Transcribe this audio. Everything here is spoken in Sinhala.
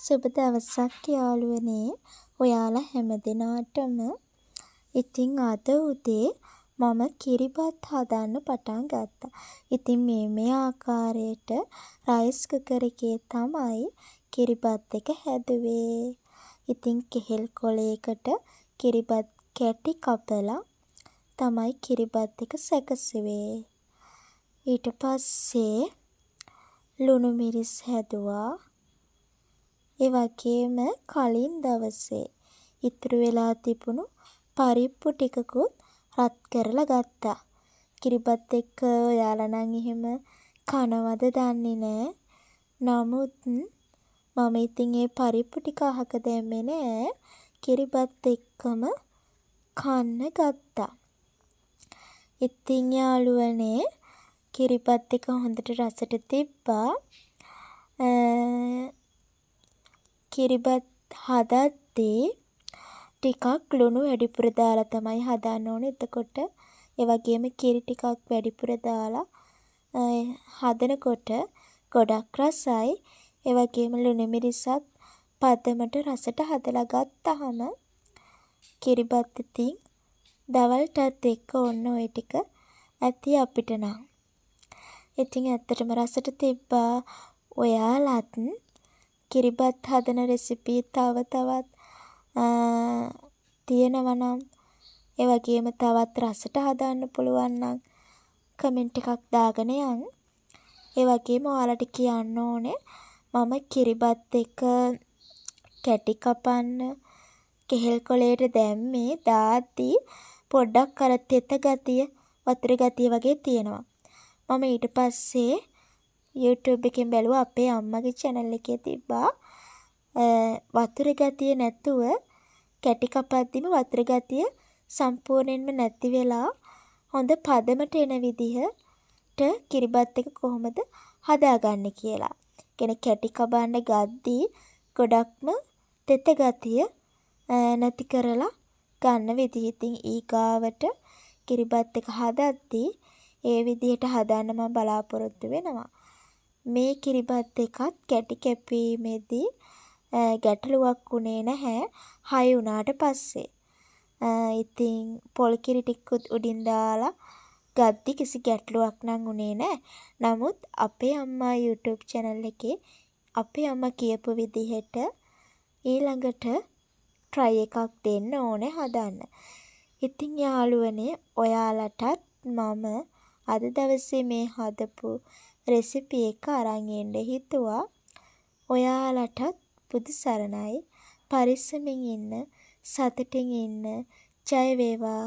සුබ දවසක් යාළුවනේ ඔයාලා හැමදෙනාටම. ඉතින් අද උදේ මම කිරිබත් හදන්න පටන් ගත්තා. ඉතින් මේ ආකාරයට රයිස් කුකර් එකේ තමයි කිරිබත් එක හැදුවේ. ඉතින් කෙහෙල් කොලයකට කිරිබත් කැටි කපලා තමයි කිරිබත් එක සැකසුවේ. ඊට පස්සේ ලුණු මිරිස් හැදුවා. ඒ වගේම කලින් දවසේ ඉතුරු වෙලා තිබුණු පරිප්පු ටිකකුත් රත් කරලා ගත්තා. කිරිබත් එක්ක ඔයාලා නම් එහෙම කනවද දන්නේ නෑ. නමුත් මම ඉතින් ඒ පරිප්පු ටික අහක දැම්මේ නෑ. කිරිබත් එක්කම කන්න ගත්තා. ඉතින් යාළුවනේ කිරිබත් එක හොඳට රසට තිබ්බා. කිරිබත් හදද්දී ටිකක් ලුණු වැඩිපුර දාලා තමයි හදන්න ඕනේ. එතකොට ඒ වගේම කිරි ටිකක් වැඩිපුර දාලා හදනකොට ගොඩක් රසයි. ඒ වගේම ලුණු මිරිසත් පදමට රසට හදලා ගත්තාම කිරිබත් ඉතින් දවල්ටත් එක්ක ඔන්න ඔය ටික ඇති අපිට නම්. ඉතින් ඇත්තටම රසට තිබ්බා. ඔයාලත් කිරිබත් හදන රෙසිපි තව තවත් තියෙනවා නම් ඒ වගේම තවත් රසට හදන්න පුළුවන් නම් කමෙන්ට් එකක් දාගෙන යන්න. ඒ වගේම ඔයාලට කියන්න ඕනේ මම කිරිබත් එක කැටි කපන්න කෙහෙල් කොලයට දැම්මේ දාද්දී පොඩ්ඩක් අර තෙත ගතිය වතුර ගතිය වගේ තියෙනවා. මම ඊට පස්සේ YouTube එකෙන් බැලුවා අපේ අම්මගේ channel එකේ තිබ්බා වතුර ගතිය නැතුව කැටි කපද්දිම වතුර ගතිය සම්පූර්ණයෙන්ම නැති වෙලා හොඳ පදමට එන විදිහට කිරිබත් එක කොහොමද හදාගන්නේ කියලා. කියන්නේ කැටි කපන්න ගද්දී ගොඩක්ම තෙත ගතිය නැති කරලා ගන්න විදිහ. ඉතින් ඊගාවට කිරිබත් එක හදද්දී ඒ විදිහට හදන්න මම බලාපොරොත්තු වෙනවා. මේ කිරිබත් එකත් කැටි කැපීමේදී ගැටලුවක් වුණේ නැහැ 6 වුණාට පස්සේ. ඉතින් පොල් කිරි ටිකකුත් උඩින් දාලා ගද්දි කිසි ගැටලුවක් නම් වුණේ නැහැ. නමුත් අපේ අම්මා YouTube channel එකේ අපේ අම්මා කියපු විදිහට ඊළඟට try එකක් දෙන්න ඕනේ හදන්න. ඉතින් යාළුවනේ ඔයාලටත් මම අද දවසේ මේ හදපු රෙසිපි එක අරන් එන්න හිතුවා. ඔයාලටත් බුදු සරණයි. පරිස්සමින් ඉන්න, සතුටින් ඉන්න. ජය වේවා.